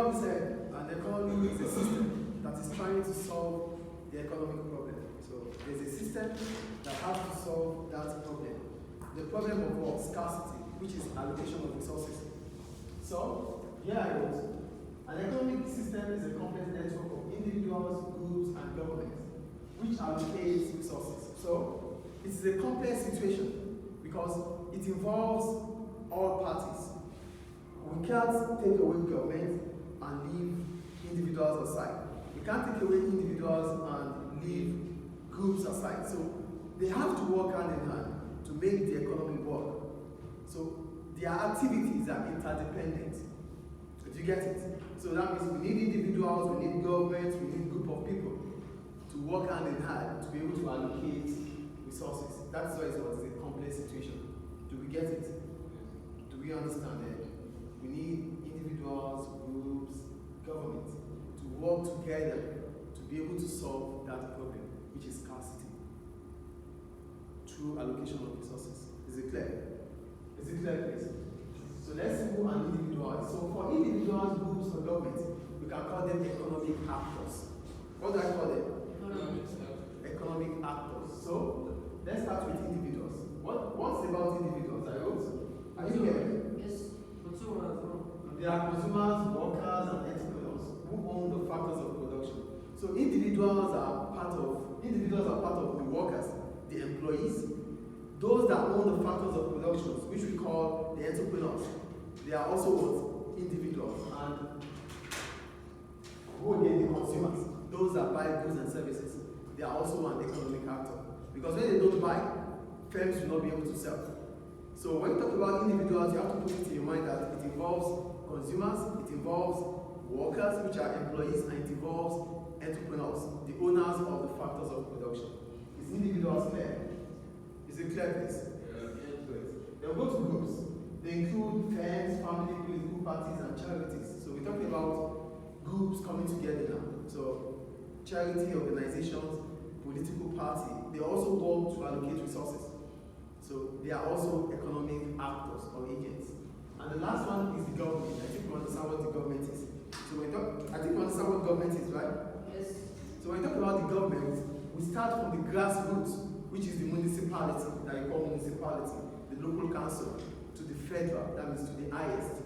always said an economy is a system that is trying to solve the economic problem. So there's a system that has to solve that problem. The problem of what? Scarcity, which is allocation of resources. So here I go. An economic system is a complex network of individuals, groups, and governments which allocates resources. So it is a complex situation because it involves all parties. We can't take away government and leave individuals aside. We can't take away individuals and leave groups aside. So they have to work hand in hand to make the economy work. So their activities are interdependent. Do you get it? So that means we need individuals, we need governments, we need a group of people to work hand in hand to be able to allocate resources. That's why it's a complex situation. Do we get it? Do we understand it? We need individuals, groups, governments to work together to be able to solve that problem, which is scarcity, through allocation of resources. Is it clear? Is it clear, please? So let's move on individuals. So for individuals, groups, or governments, we can call them economic actors. What do I call them? Economic actors. So let's start with individuals. What's about individuals? I hope. Are you here? Yes. Consumers. They are consumers, workers, and entrepreneurs who own the factors of production. So individuals are part of the workers, the employees. Those that own the factors of production, which we call the entrepreneurs, they are also what? Individuals. And who are the consumers? Those that buy goods and services. They are also an economic actor. Because when they don't buy, firms will not be able to sell. So when you talk about individuals, you have to put it in your mind that it involves consumers, it involves workers, which are employees, and it involves entrepreneurs, the owners of the factors of production. Is individuals clear? Is it clear, please? Yes. They'll go to groups. They include firms, family, political parties, and charities. So we're talking about groups coming together now. So charity organizations, political party, they also work to allocate resources. So they are also economic actors or agents. And the last one is the government. I think we understand what the government is. So I think we understand what government is, right? Yes. So when we talk about the government, we start from the grassroots, which is the municipality, that you call municipality, the local council, to the federal, that means to the highest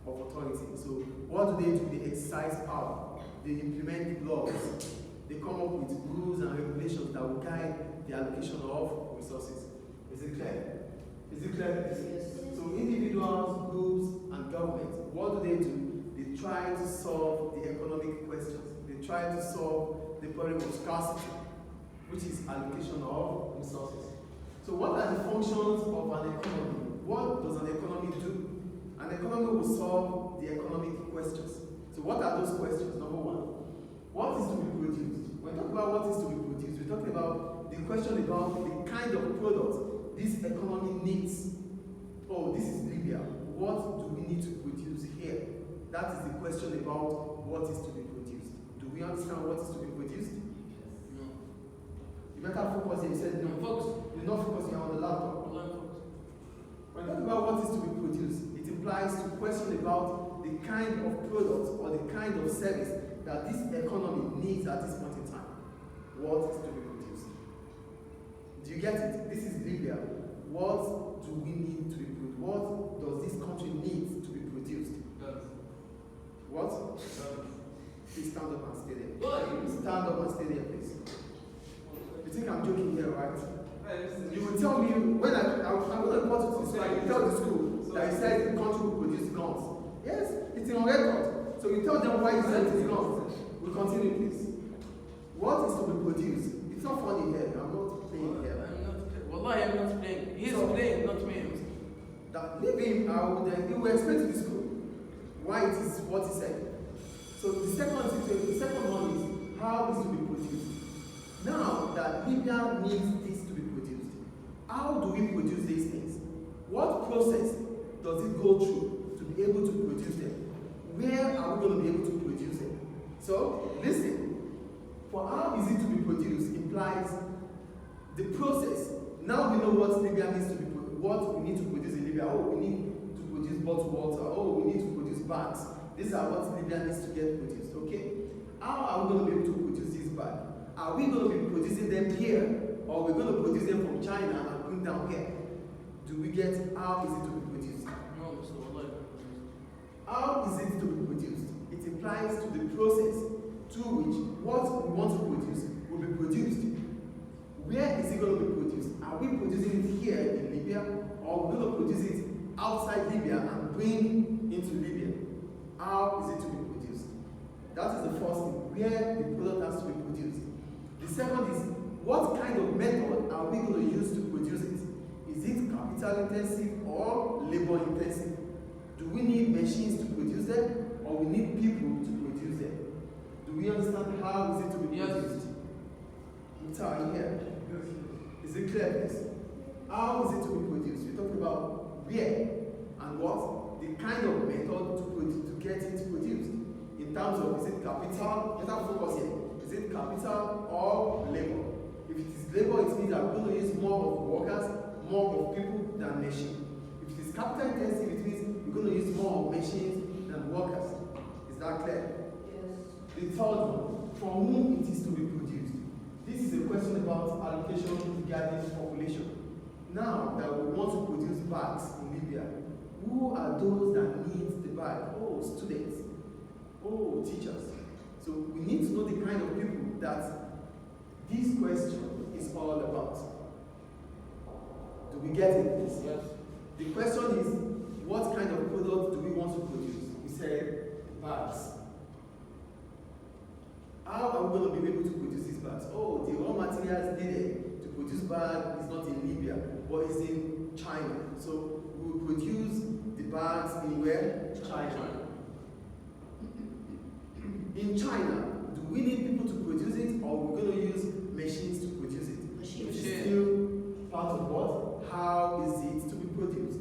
of authority. So what do? They exercise power. They implement laws. They come up with rules and regulations that will guide the allocation of resources. Is it clear? Is it clear? Yes. So individuals, groups, and governments, what do? They try to solve the economic questions. They try to solve the problem of scarcity, which is allocation of resources. So what are the functions of an economy? What does an economy do? An economy will solve the economic questions. So what are those questions? Number one, what is to be produced? When we talk about what is to be produced, we're talking about the question about the kind of product this economy needs. Oh, this is Libya. What do we need to produce here? That is the question about what is to be produced. Do we understand what is to be produced? No. You better focus here. You said no. Focus. You're not focusing on the laptop. When talking about what is to be produced, it implies to question about the kind of product or the kind of service that this economy needs at this point in time. What is to be produced? Do you get it? This is Libya. What do we need to be produced? What does this country need to be produced? What? Please stand up and stay there. Stand up and stay there, please. You think I'm joking here, right? You will tell me, when I'm going to report it to the school, you tell the school that you said the country will produce guns. Yes, it's in record. So you tell them why you said it's guns. We'll continue, please. What is to be produced? It's not funny here. I'm not playing here. Wallahi, I'm not playing. He's playing, not me. Maybe he will explain to the school why it is what he said. So the second one is how is to be produced. Now that Libya needs this to be produced, how do we produce these things? What process does it go through to be able to produce them? Where are we going to be able to produce them? So listen, for how is it to be produced implies the process. Now we know what Libya needs to be produced, what we need to produce in Libya. Oh, we need to produce bottled water. Oh, we need to produce bags. These are what Libya needs to get produced, okay? How are we going to be able to produce this bag? Are we going to be producing them here, or are we going to produce them from China and bring down here? Do we get how is it to be produced? No, Mr. Wallahi. How is it to be produced? It implies to the process through which what we want to produce will be produced. Where is it going to be produced? Are we producing it here in Libya, or are we going to produce it outside Libya and bring into Libya? How is it to be produced? That is the first thing, where the product has to be produced. The second is, what kind of method are we going to use to produce it? Is it capital intensive or labor intensive? Do we need machines to produce them, or we need people to produce them? Do we understand how is it to be Yes. produced? Mukhtar, are you here? Is it clear, please? How is it to be produced? We're talking about where and what, the kind of method to get it produced. In terms of, is it capital? Let us focus here. Is it capital or labor? If it is labor, it means that we're going to use more of workers, more of people than machines. If it is capital intensive, it means we're going to use more of machines than workers. Is that clear? Yes. The third one, for whom it is to be produced. This is a question about allocation regarding population. Now that we want to produce bags in Libya, who are those that need the bag? Oh, students. Oh, teachers. So we need to know the kind of people that this question is all about. Do we get it, please? Yes. The question is, what kind of product do we want to produce? We said bags. How are we going to be able to produce these bags? Oh, the raw materials needed to produce bag is not in Libya, but it's in China. So we will produce the bags in where? China. In China, do we need people to produce it, or are we going to use machines to produce it? Machines. Which is still part of what? How is it to be produced?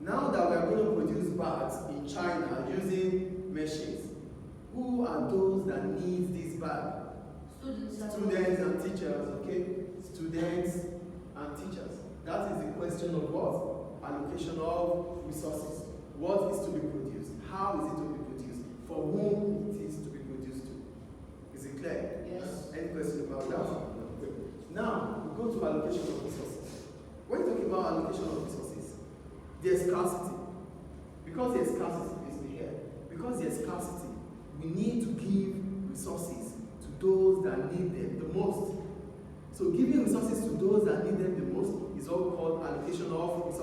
Now that we are going to produce bags in China using machines, who are those that need this bag? Students and teachers, okay? Students and teachers. That is the question of what? Allocation of resources. What is to be produced? How is it to be produced? For whom it is to be produced to? Is it clear? Yes. Any question about that? No. Good. Now, we go to allocation of resources. When you talk about allocation of resources, there's scarcity. Because there's scarcity, listen here. Because there's scarcity, we need to give resources to those that need them the most. So giving resources to those that need them the most is what we call allocation of resources.